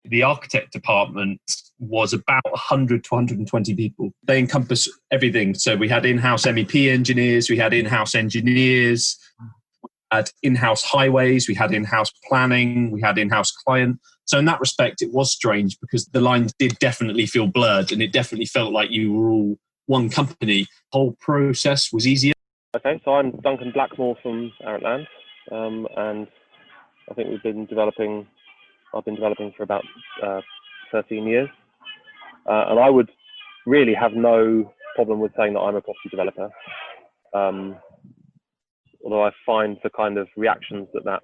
The architect department was about 100 to 120 people. They encompass everything. So we had in-house MEP engineers, we had in-house engineers, we had in-house highways, we had in-house planning, we had in-house client. So in that respect, it was strange because the lines did definitely feel blurred and it definitely felt like you were all one company. The whole process was easier. Okay, so I'm Duncan Blackmore from Arrant, and I think I've been developing for about 13 years. And I would really have no problem with saying that I'm a property developer. Although I find the kind of reactions that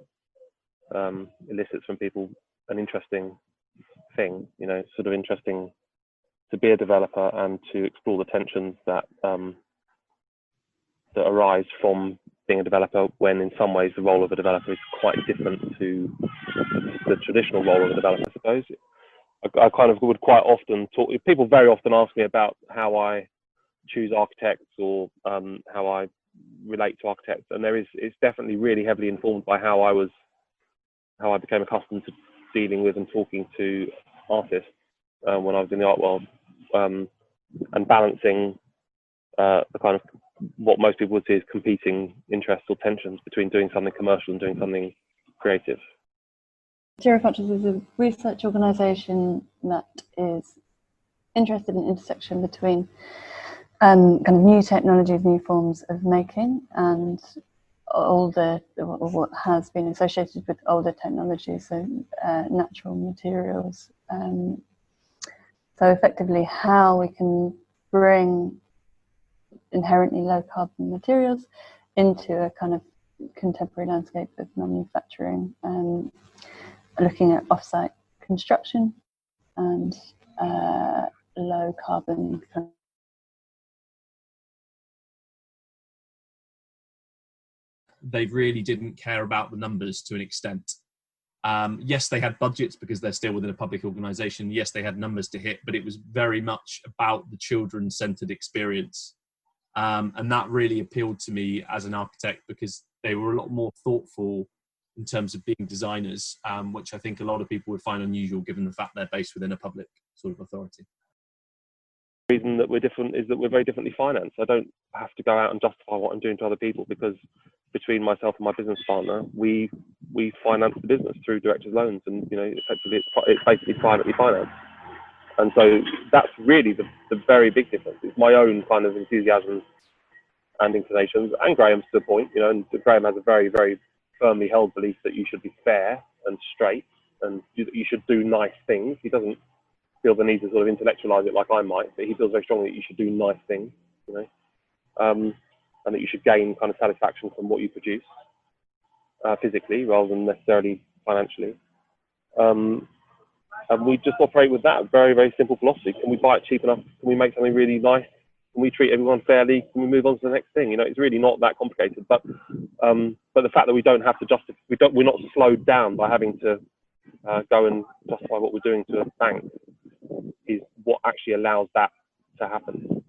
elicits from people an interesting thing, sort of interesting to be a developer and to explore the tensions that arise from being a developer, when in some ways the role of a developer is quite different to the traditional role of a developer, I suppose. I kind of would quite often talk, people very often ask me about how I choose architects or how I relate to architects, and it's definitely really heavily informed by how I became accustomed to dealing with and talking to artists when I was in the art world, and balancing the kind of what most people would see as competing interests or tensions between doing something commercial and doing something creative. Zero Factors is a research organisation that is interested in intersection between kind of new technologies, new forms of making, and older, or what has been associated with older technologies, so natural materials. So effectively how we can bring inherently low carbon materials into a kind of contemporary landscape of manufacturing, looking at off-site construction and low carbon. They really didn't care about the numbers to an extent. Yes, they had budgets because they're still within a public organisation. Yes, they had numbers to hit, but it was very much about the children-centred experience. And that really appealed to me as an architect because they were a lot more thoughtful in terms of being designers, which I think a lot of people would find unusual given the fact they're based within a public sort of authority. The reason that we're different is that we're very differently financed. I don't have to go out and justify what I'm doing to other people, because between myself and my business partner, we finance the business through directors' loans, and effectively it's basically privately financed. And so that's really the very big difference. It's my own kind of enthusiasm and inclinations, and Graham's to the point, and Graham has a very, very firmly held belief that you should be fair and straight, and you should do nice things. He doesn't feel the need to sort of intellectualize it like I might, but he feels very strongly that you should do nice things, and that you should gain kind of satisfaction from what you produce, physically rather than necessarily financially. And we just operate with that very, very simple philosophy. Can we buy it cheap enough? Can we make something really nice? Can we treat everyone fairly? Can we move on to the next thing? It's really not that complicated. But the fact that we don't have to justify, we're not slowed down by having to go and justify what we're doing to a bank, is what actually allows that to happen.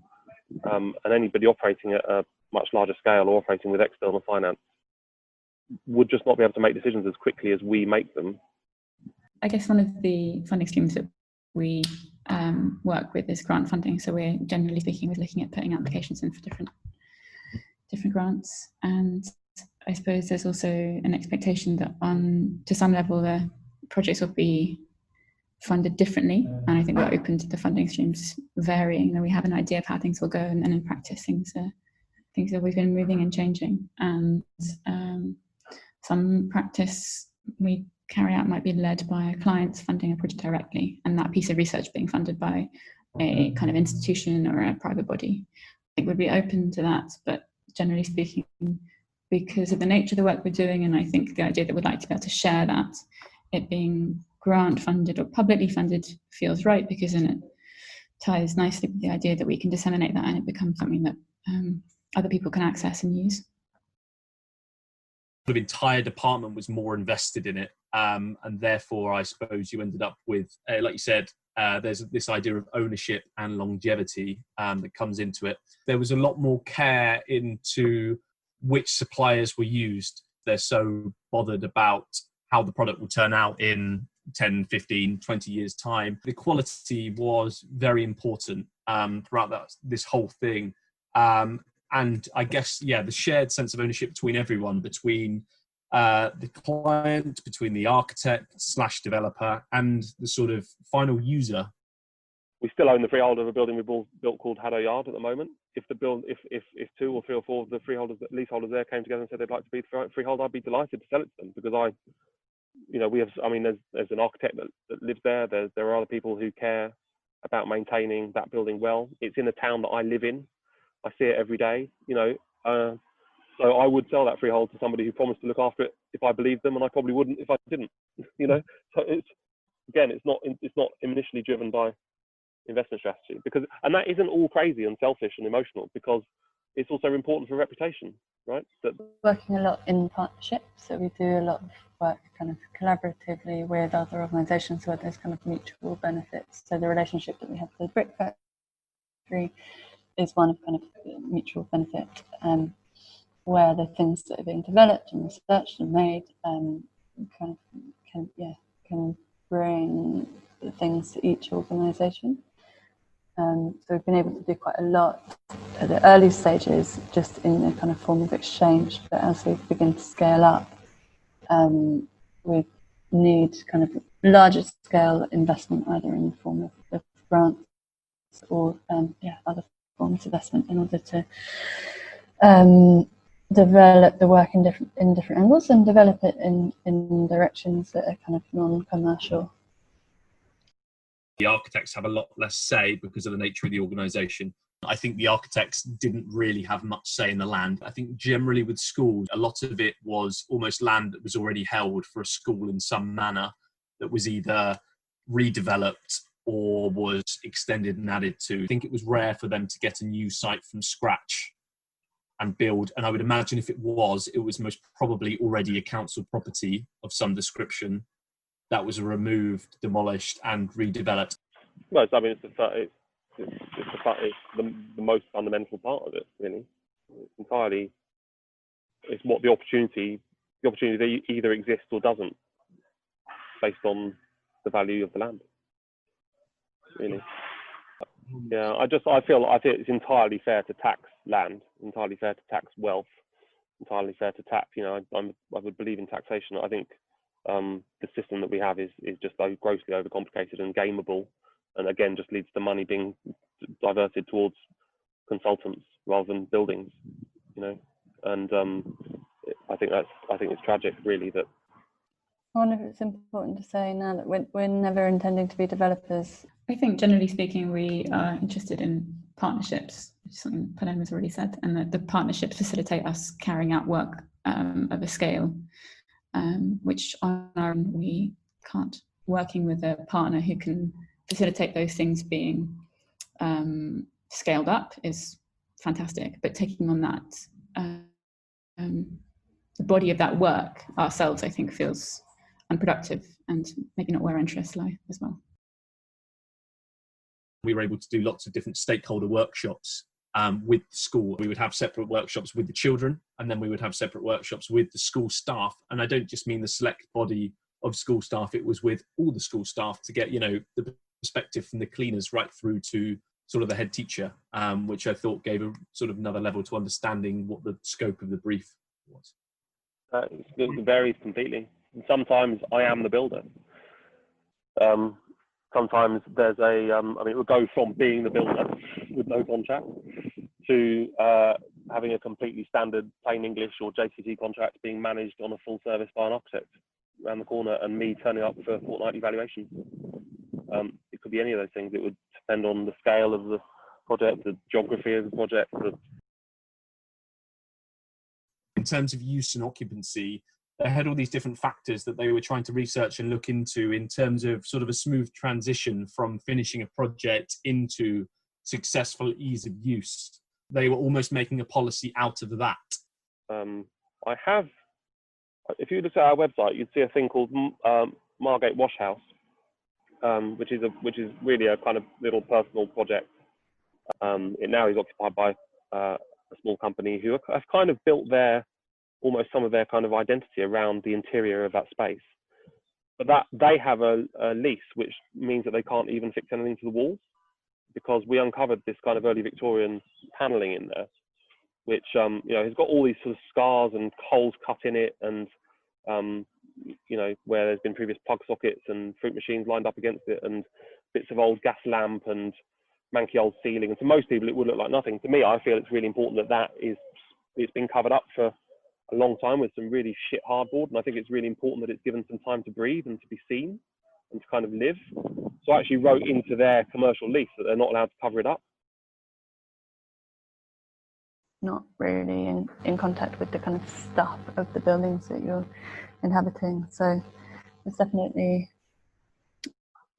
And anybody operating at a much larger scale or operating with external finance would just not be able to make decisions as quickly as we make them. I guess one of the funding streams that we work with is grant funding. So we're generally speaking, we're looking at putting applications in for different grants. And I suppose there's also an expectation that to some level, the projects will be funded differently. And I think we're open to the funding streams varying, and we have an idea of how things will go. And in practice, things have always been moving and changing. And some practice we carry out might be led by a client funding a project directly, and that piece of research being funded by a kind of institution or a private body. I think we'd be open to that, but generally speaking, because of the nature of the work we're doing, and I think the idea that we'd like to be able to share that, it being grant funded or publicly funded feels right, because then it ties nicely with the idea that we can disseminate that and it becomes something that other people can access and use. The entire department was more invested in it, and therefore I suppose you ended up with, like you said, there's this idea of ownership and longevity that comes into it. There was a lot more care into which suppliers were used. They're so bothered about how the product will turn out in 10, 15, 20 years' time. The quality was very important throughout this whole thing. And I guess, the shared sense of ownership between everyone, between the client, between the architect/developer and the sort of final user. We still own the freehold of a building we built called Haddo Yard at the moment. If 2 or 3 or 4 of the leaseholders there came together and said they'd like to be freehold, I'd be delighted to sell it to them, because there's an architect that lives there. There are other people who care about maintaining that building well. It's in a town that I live in. I see it every day, so I would sell that freehold to somebody who promised to look after it if I believed them, and I probably wouldn't if I didn't, So it's not initially driven by investment strategy, and that isn't all crazy and selfish and emotional, because it's also important for reputation, right? Working a lot in partnerships, so we do a lot of work kind of collaboratively with other organisations where there's kind of mutual benefits. So the relationship that we have with the Brick Factory is one of kind of mutual benefit, where the things that are being developed and researched and made can bring the things to each organisation. So we've been able to do quite a lot at the early stages, just in a kind of form of exchange. But as we begin to scale up, we need kind of larger scale investment, either in the form of grants or other forms of investment, in order to develop the work in different angles and develop it in directions that are kind of non-commercial. The architects have a lot less say because of the nature of the organisation. I think the architects didn't really have much say in the land. I think generally with schools, a lot of it was almost land that was already held for a school in some manner, that was either redeveloped or was extended and added to. I think it was rare for them to get a new site from scratch and build. And I would imagine if it was most probably already a council property of some description that was removed, demolished and redeveloped. Well, I mean, it's the most fundamental part of it, really. It's what the opportunity either exists or doesn't, based on the value of the land, really. Yeah, I feel it's entirely fair to tax land, entirely fair to tax wealth, entirely fair to tax. I would believe in taxation. I think the system that we have is just grossly overcomplicated and gameable, and again just leads to money being diverted towards consultants rather than buildings. And I think it's tragic, really, that. I wonder if it's important to say now that we're never intending to be developers. I think generally speaking, we are interested in partnerships, which is something Paloma's already said, and that the partnerships facilitate us carrying out work of a scale, which on our own we can't. Working with a partner who can facilitate those things being scaled up is fantastic, but taking on that, the body of that work ourselves, I think, feels unproductive and maybe not where our interests lie as well. We were able to do lots of different stakeholder workshops with the school. We would have separate workshops with the children, and then we would have separate workshops with the school staff. And I don't just mean the select body of school staff, it was with all the school staff to get, the perspective from the cleaners right through to sort of the head teacher, which I thought gave a sort of another level to understanding what the scope of the brief was. It varies completely. Sometimes I am the builder. Sometimes there's it would go from being the builder with no contract to having a completely standard plain English or JCT contract being managed on a full service by an architect around the corner, and me turning up for fortnightly valuations. It could be any of those things. It would depend on the scale of the project, the geography of the project. In terms of use and occupancy, they had all these different factors that they were trying to research and look into in terms of sort of a smooth transition from finishing a project into successful ease of use. They were almost making a policy out of that. If you look at our website, you'd see a thing called Margate Wash House, which is really a kind of little personal project. It now is occupied by a small company who have kind of built almost some of their kind of identity around the interior of that space. but that they have a lease, which means that they can't even fix anything to the walls, because we uncovered this kind of early Victorian panelling in there, which you know, has got all these sort of scars and holes cut in it, and you know, where there's been previous plug sockets and fruit machines lined up against it, and bits of old gas lamp and manky old ceiling. And to most people, it would look like nothing. To me, I feel it's really important that it's been covered up for a long time with some really shit hardboard, and I think it's really important that it's given some time to breathe and to be seen and to kind of live. So I actually wrote into their commercial lease that they're not allowed to cover it up. Not really in contact with the kind of stuff of the buildings that you're inhabiting. So it's definitely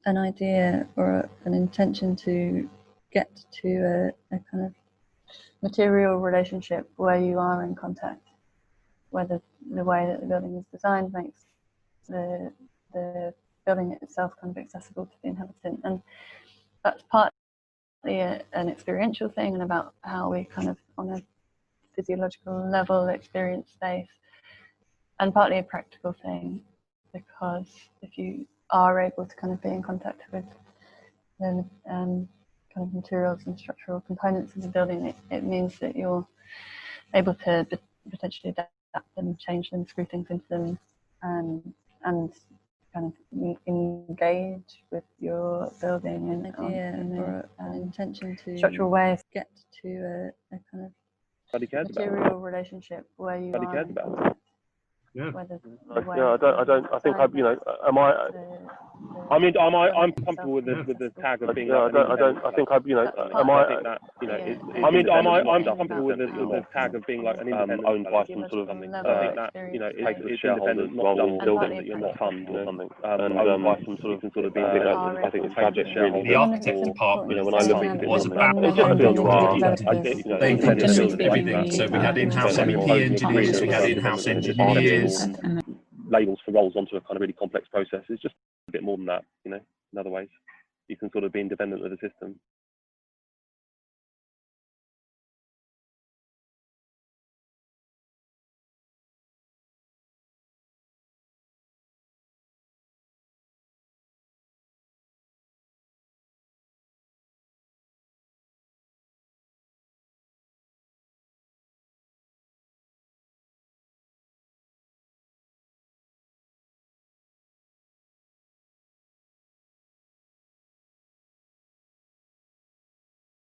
an idea or an intention to get to a kind of material relationship where you are in contact, whether the way that the building is designed makes the building itself kind of accessible to the inhabitant. And that's partly an experiential thing, and about how we kind of on a physiological level experience space, and partly a practical thing, because if you are able to kind of be in contact with the kind of materials and structural components of the building, it means that you're able to potentially adapt them, change them, screw things into them, and kind of engage with your building in an intention to structural ways, get to a kind of material relationship where you are in contact. Yeah. I think I'm comfortable with the tag of being. I'm comfortable with the tag of being like an independent, owned by some sort of something. I think that, you know, it's independent, not just building that you're not fund or something. Owned by some sort of being. I think it's tragic. The architect department, you know, when I look at it, was about they encompassed everything. So we had in-house MEP engineers, we had in-house engineers. Labels for roles onto a kind of really complex process is just a bit more than that, you know, in other ways. You can sort of be independent of the system.